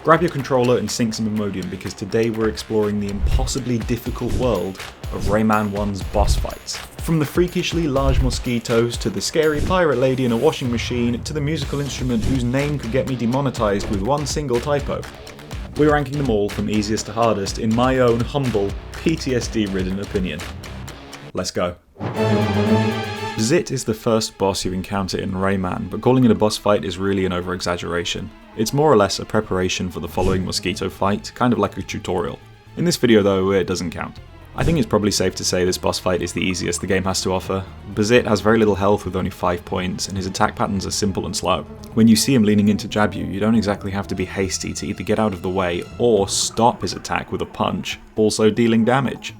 Grab your controller and sync some Imodium because today we're exploring the impossibly difficult world of Rayman 1's boss fights. From the freakishly large mosquitoes, to the scary pirate lady in a washing machine, to the musical instrument whose name could get me demonetized with one single typo. We're ranking them all from easiest to hardest in my own humble, PTSD-ridden opinion. Let's go. Zit is the first boss you encounter in Rayman, but calling it a boss fight is really an over-exaggeration. It's more or less a preparation for the following Mosquito fight, kind of like a tutorial. In this video though, it doesn't count. I think it's probably safe to say this boss fight is the easiest the game has to offer. Zit has very little health with only 5 points, and his attack patterns are simple and slow. When you see him leaning in to jab you, you don't exactly have to be hasty to either get out of the way or stop his attack with a punch, also dealing damage.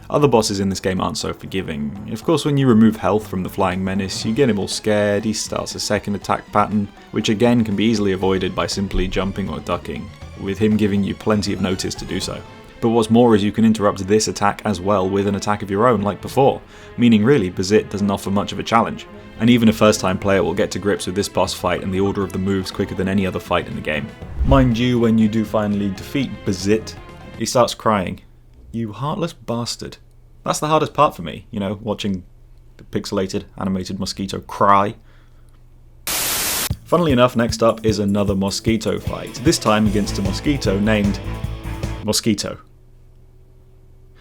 Other bosses in this game aren't so forgiving. Of course, when you remove health from the Flying Menace, you get him all scared, he starts a second attack pattern, which again can be easily avoided by simply jumping or ducking, with him giving you plenty of notice to do so. But what's more is you can interrupt this attack as well with an attack of your own like before, meaning really Zit doesn't offer much of a challenge. And even a first time player will get to grips with this boss fight and the order of the moves quicker than any other fight in the game. Mind you, when you do finally defeat Zit, he starts crying. You heartless bastard. That's the hardest part for me, you know, watching the pixelated, animated Mosquito cry. Funnily enough, next up is another Mosquito fight, this time against a Mosquito named Mosquito.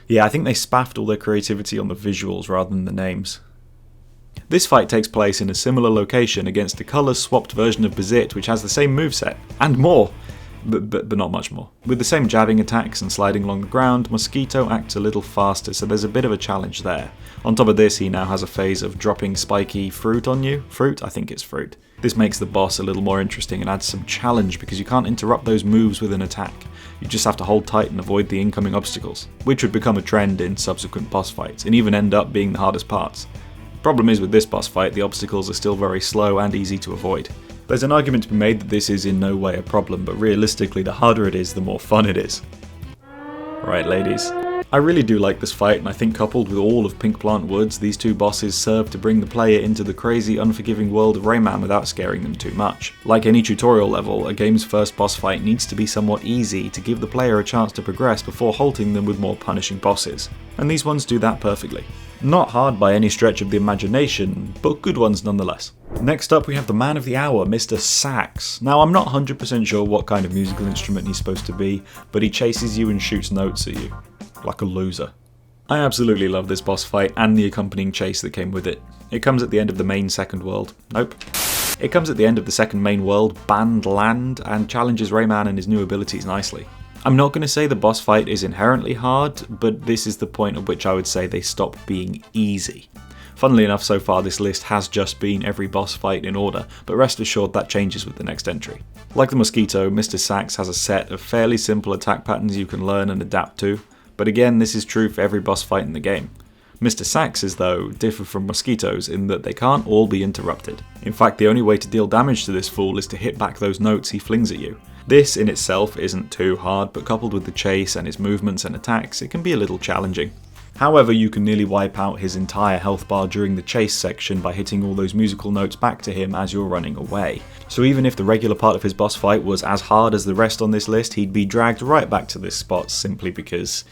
Yeah, I think they spaffed all their creativity on the visuals rather than the names. This fight takes place in a similar location against a colour swapped version of Zit which has the same moveset, and more. But not much more. With the same jabbing attacks and sliding along the ground, Mosquito acts a little faster, so there's a bit of a challenge there. On top of this, he now has a phase of dropping spiky fruit on you. Fruit? I think it's fruit. This makes the boss a little more interesting and adds some challenge because you can't interrupt those moves with an attack. You just have to hold tight and avoid the incoming obstacles, which would become a trend in subsequent boss fights and even end up being the hardest parts. Problem is with this boss fight, the obstacles are still very slow and easy to avoid. There's an argument to be made that this is in no way a problem, but realistically the harder it is, the more fun it is. Right, ladies. I really do like this fight, and I think coupled with all of Pink Plant Woods, these two bosses serve to bring the player into the crazy, unforgiving world of Rayman without scaring them too much. Like any tutorial level, a game's first boss fight needs to be somewhat easy to give the player a chance to progress before halting them with more punishing bosses, and these ones do that perfectly. Not hard by any stretch of the imagination, but good ones nonetheless. Next up we have the man of the hour, Mr. Sax. Now I'm not 100% sure what kind of musical instrument he's supposed to be, but he chases you and shoots notes at you. Like a loser. I absolutely love this boss fight and the accompanying chase that came with it. It comes at the end of the main second world. Nope. It comes at the end of the second main world, Banned Land, and challenges Rayman and his new abilities nicely. I'm not going to say the boss fight is inherently hard, but this is the point at which I would say they stop being easy. Funnily enough, so far this list has just been every boss fight in order, but rest assured that changes with the next entry. Like the Mosquito, Mr. Sax has a set of fairly simple attack patterns you can learn and adapt to, but again this is true for every boss fight in the game. Mr. Sax's, though, differ from Mosquito's in that they can't all be interrupted. In fact, the only way to deal damage to this fool is to hit back those notes he flings at you. This in itself isn't too hard, but coupled with the chase and his movements and attacks, it can be a little challenging. However, you can nearly wipe out his entire health bar during the chase section by hitting all those musical notes back to him as you're running away. So even if the regular part of his boss fight was as hard as the rest on this list, he'd be dragged right back to this spot simply because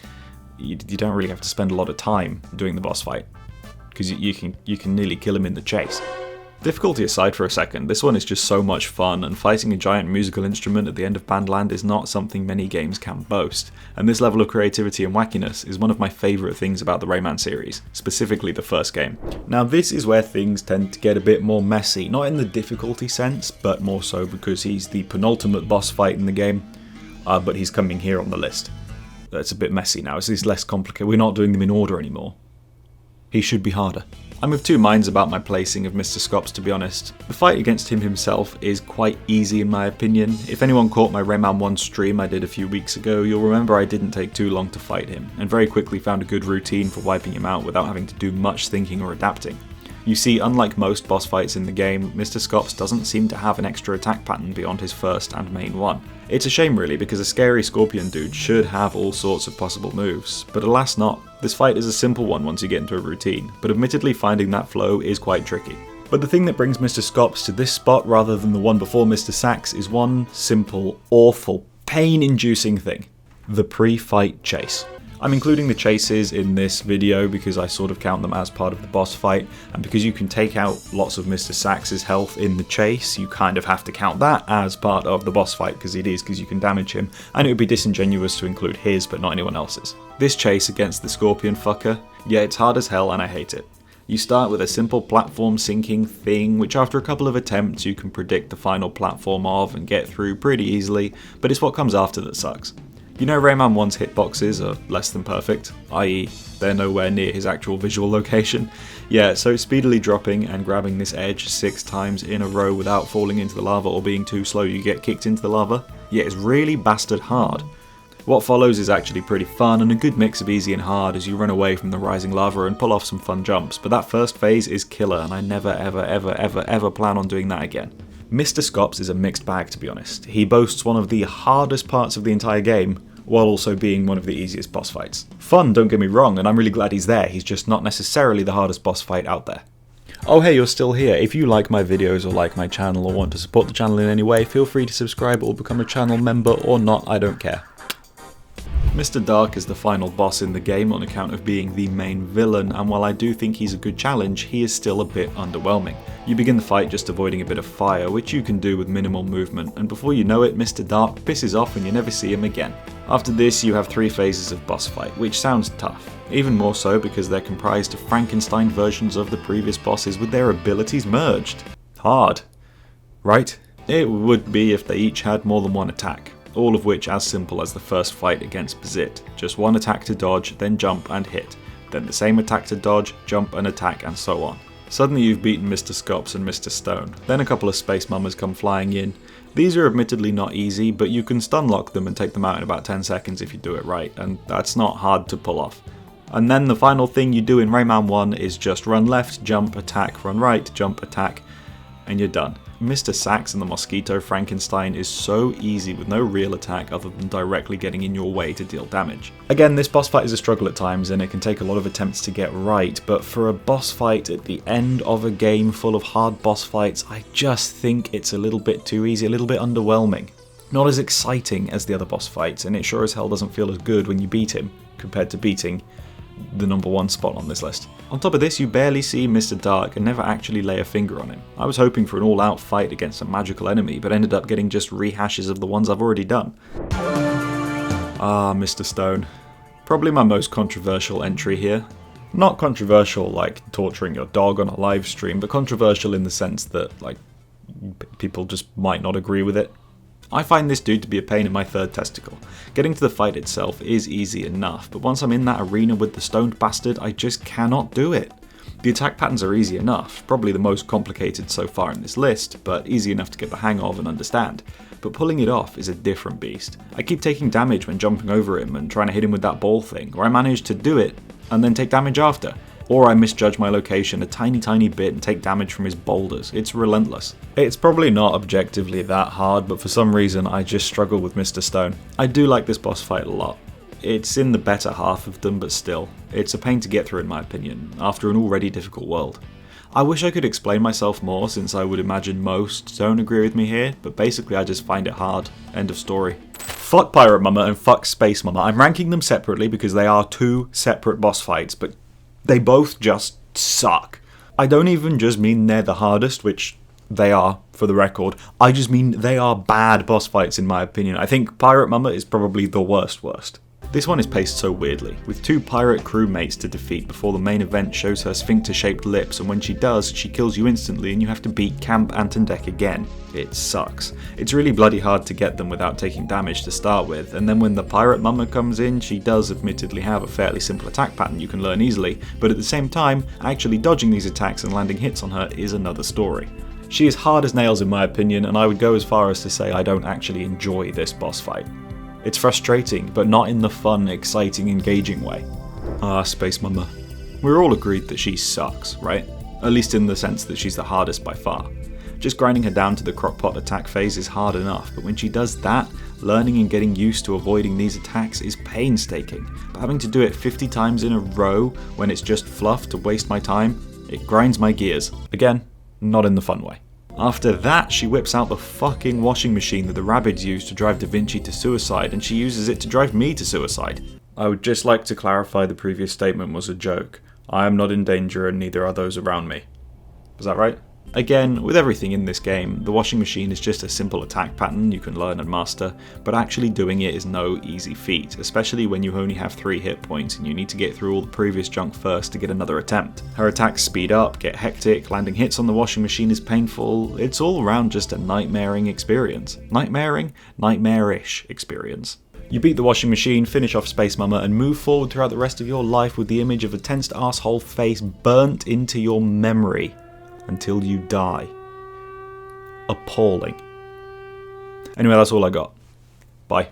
you don't really have to spend a lot of time doing the boss fight, because you can nearly kill him in the chase. Difficulty aside for a second, this one is just so much fun, and fighting a giant musical instrument at the end of Banned Land is not something many games can boast, and this level of creativity and wackiness is one of my favourite things about the Rayman series, specifically the first game. Now this is where things tend to get a bit more messy, not in the difficulty sense, but more so because he's the penultimate boss fight in the game, but he's coming here on the list. It's a bit messy now, it's less complicated, we're not doing them in order anymore. He should be harder. I'm of two minds about my placing of Mr. Scops, to be honest. The fight against him himself is quite easy in my opinion. If anyone caught my Rayman 1 stream I did a few weeks ago, you'll remember I didn't take too long to fight him, and very quickly found a good routine for wiping him out without having to do much thinking or adapting. You see, unlike most boss fights in the game, Mr. Scops doesn't seem to have an extra attack pattern beyond his first and main one. It's a shame really, because a scary scorpion dude should have all sorts of possible moves, but alas not. This fight is a simple one once you get into a routine, but admittedly finding that flow is quite tricky. But the thing that brings Mr. Scops to this spot rather than the one before Mr. Sax is one simple, awful, pain-inducing thing. The pre-fight chase. I'm including the chases in this video because I sort of count them as part of the boss fight, and because you can take out lots of Mr. Sax's health in the chase, you kind of have to count that as part of the boss fight because you can damage him, and it would be disingenuous to include his but not anyone else's. This chase against the scorpion fucker, yeah, it's hard as hell and I hate it. You start with a simple platform sinking thing, which after a couple of attempts you can predict the final platform of and get through pretty easily, but it's what comes after that sucks. You know Rayman 1's hitboxes are less than perfect, i.e. they're nowhere near his actual visual location. Yeah, so speedily dropping and grabbing this edge 6 times in a row without falling into the lava or being too slow you get kicked into the lava, yeah, it's really bastard hard. What follows is actually pretty fun and a good mix of easy and hard as you run away from the rising lava and pull off some fun jumps, but that first phase is killer and I never ever plan on doing that again. Mr. Scops is a mixed bag, to be honest. He boasts one of the hardest parts of the entire game, while also being one of the easiest boss fights. Fun, don't get me wrong, and I'm really glad he's there, he's just not necessarily the hardest boss fight out there. Oh hey, you're still here. If you like my videos or like my channel or want to support the channel in any way, feel free to subscribe or become a channel member or not, I don't care. Mr. Dark is the final boss in the game on account of being the main villain, and while I do think he's a good challenge, he is still a bit underwhelming. You begin the fight just avoiding a bit of fire, which you can do with minimal movement, and before you know it, Mr. Dark pisses off and you never see him again. After this, you have 3 phases of boss fight, which sounds tough. Even more so because they're comprised of Frankenstein versions of the previous bosses with their abilities merged. Hard. Right? It would be if they each had more than one attack. All of which as simple as the first fight against Bazit. Just one attack to dodge, then jump and hit. Then the same attack to dodge, jump and attack, and so on. Suddenly you've beaten Mr. Scops and Mr. Stone. Then a couple of space mummers come flying in. These are admittedly not easy, but you can stun lock them and take them out in about 10 seconds if you do it right, and that's not hard to pull off. And then the final thing you do in Rayman 1 is just run left, jump, attack, run right, jump, attack, and you're done. Mr. Sax and the Mosquito Frankenstein is so easy with no real attack other than directly getting in your way to deal damage. Again, this boss fight is a struggle at times and it can take a lot of attempts to get right, but for a boss fight at the end of a game full of hard boss fights, I just think it's a little bit too easy, a little bit underwhelming. Not as exciting as the other boss fights, and it sure as hell doesn't feel as good when you beat him, compared to beating the number 1 spot on this list. On top of this, you barely see Mr. Dark and never actually lay a finger on him. I was hoping for an all-out fight against a magical enemy, but ended up getting just rehashes of the ones I've already done. Ah, Mr. Stone. Probably my most controversial entry here. Not controversial like torturing your dog on a live stream, but controversial in the sense that, like, people just might not agree with it. I find this dude to be a pain in my third testicle. Getting to the fight itself is easy enough, but once I'm in that arena with the stoned bastard, I just cannot do it. The attack patterns are easy enough, probably the most complicated so far in this list, but easy enough to get the hang of and understand. But pulling it off is a different beast. I keep taking damage when jumping over him and trying to hit him with that ball thing, or I manage to do it and then take damage after. Or I misjudge my location a tiny bit and take damage from his boulders. It's relentless. It's probably not objectively that hard, but for some reason I just struggle with Mr. Stone. I do like this boss fight a lot. It's in the better half of them, but still, it's a pain to get through in my opinion, after an already difficult world. I wish I could explain myself more, since I would imagine most don't agree with me here, but basically I just find it hard. End of story. Fuck Pirate Mama and fuck Space Mama. I'm ranking them separately because they are 2 separate boss fights, but they both just suck. I don't even just mean they're the hardest, which they are, for the record. I just mean they are bad boss fights in my opinion. I think Pirate Mama is probably the worst. This one is paced so weirdly, with 2 pirate crewmates to defeat before the main event shows her sphincter-shaped lips, and when she does, she kills you instantly and you have to beat Camp Antendek again. It sucks. It's really bloody hard to get them without taking damage to start with, and then when the Pirate Mama comes in, she does admittedly have a fairly simple attack pattern you can learn easily, but at the same time, actually dodging these attacks and landing hits on her is another story. She is hard as nails in my opinion, and I would go as far as to say I don't actually enjoy this boss fight. It's frustrating, but not in the fun, exciting, engaging way. Ah, Space Mama. We're all agreed that she sucks, right? At least in the sense that she's the hardest by far. Just grinding her down to the crockpot attack phase is hard enough, but when she does that, learning and getting used to avoiding these attacks is painstaking. But having to do it 50 times in a row when it's just fluff to waste my time, it grinds my gears. Again, not in the fun way. After that, she whips out the fucking washing machine that the Rabbids used to drive Da Vinci to suicide, and she uses it to drive me to suicide. I would just like to clarify the previous statement was a joke. I am not in danger and neither are those around me. Was that right? Again, with everything in this game, the washing machine is just a simple attack pattern you can learn and master, but actually doing it is no easy feat, especially when you only have 3 hit points and you need to get through all the previous junk first to get another attempt. Her attacks speed up, get hectic, landing hits on the washing machine is painful, it's all around just a nightmaring experience. Nightmarish experience. You beat the washing machine, finish off Space Mama, and move forward throughout the rest of your life with the image of a tensed asshole face burnt into your memory. Until you die. Appalling. Anyway, that's all I got. Bye.